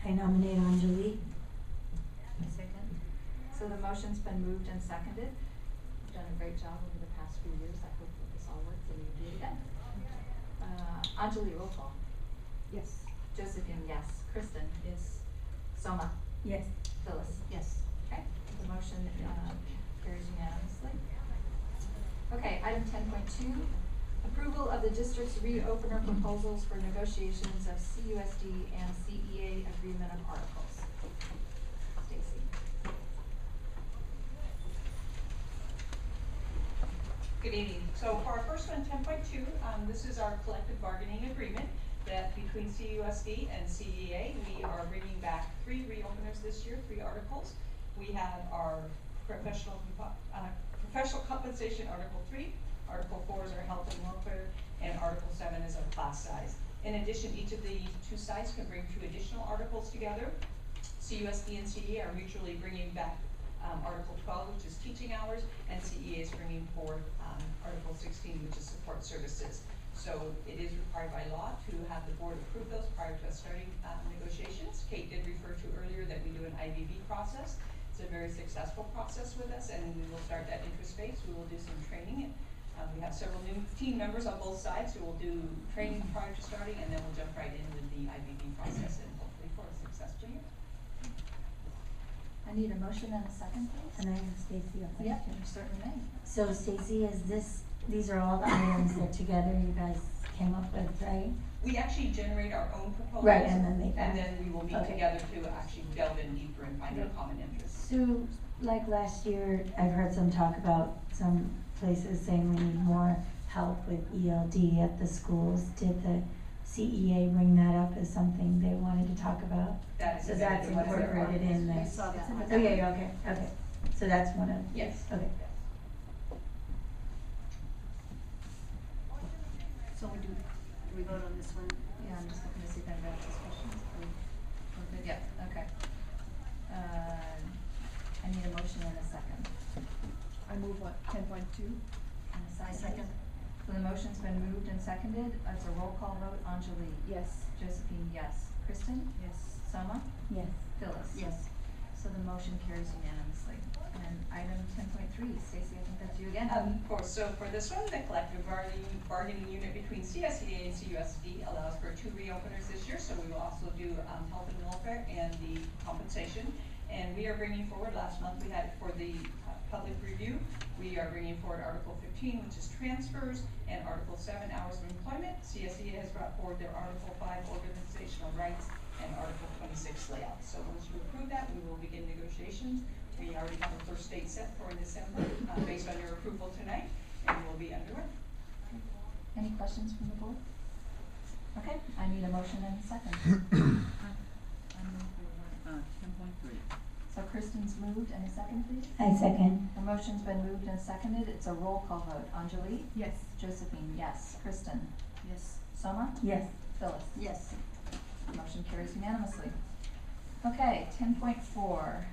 I nominate Anjali. Second. So the motion's been moved and seconded. You've done a great job over the past few years. I hope that this all works and you do it again. Anjali, roll call. Yes. Josephine, yes. Kristen? Yes. Soma? Yes. Phyllis? Yes. Okay, the motion carries unanimously. Okay, item 10.2, approval of the district's reopener proposals for negotiations of CUSD and CEA agreement of articles. Stacy. Good evening. So for our first one, 10.2, this is our collective bargaining agreement that between CUSD and CEA, we are bringing back 3 reopeners this year, 3 articles. We have our professional compensation, Article 3, Article 4 is our health and welfare, and Article 7 is our class size. In addition, each of the 2 sides can bring 2 additional articles together. CUSD and CEA are mutually bringing back Article 12, which is teaching hours, and CEA is bringing forth Article 16, which is support services. So it is required by law to have the board approve those prior to us starting negotiations. Kate did refer to earlier that we do an IBB process. It's a very successful process with us, and we will start that interest phase. We will do some training. We have several new team members on both sides who will do training prior to starting, and then we'll jump right in with the IBB process and hopefully for a successful year. I need a motion and a second, please. And I have Stacy up there. Yep, you certainly may. So Stacy, these are all the items that together you guys came up with, right? We actually generate our own proposals. Right, and then we will meet okay. together to actually delve in deeper and find our common interests. So, like last year, I've heard some talk about some places saying we need more help with ELD at the schools. Did the CEA bring that up as something they wanted to talk about? That So is that's one of their incorporated in articles. the. saw that. Oh, yeah, okay. So that's one of. Yes. Okay. So do we vote on this one? Yeah, I'm just looking to see if anybody else has questions. We're good, yeah, okay. I need a motion and a second. I move what, 10.2? And a second. Second. So the motion's been moved and seconded. It's a roll call vote. Anjali? Yes. Josephine, yes. Kristen? Yes. Soma? Yes. Phyllis? Yes. So the motion carries unanimously. And item 10.3, Stacy, I think that's you again. Of course, so for this one, the collective bargaining unit between CSEA and CUSD allows for 2 reopeners this year, so we will also do health and welfare and the compensation. And we are bringing forward, last month we had it for the public review, we are bringing forward Article 15, which is transfers, and Article 7, hours of employment. CSEA has brought forward their Article 5, organizational rights, and Article 26, layout. So once you approve that, we will begin negotiations. We already have a first date set for December, based on your approval tonight, and we'll be underway. Any questions from the board? Okay, I need a motion and a second. I move for 10.3. So Kristen's moved and a second, please. I second. The motion's been moved and seconded. It's a roll call vote. Anjali? Yes. Josephine, yes. Kristen? Yes. Soma? Yes. Phyllis? Yes. Motion carries unanimously. Okay, 10.4,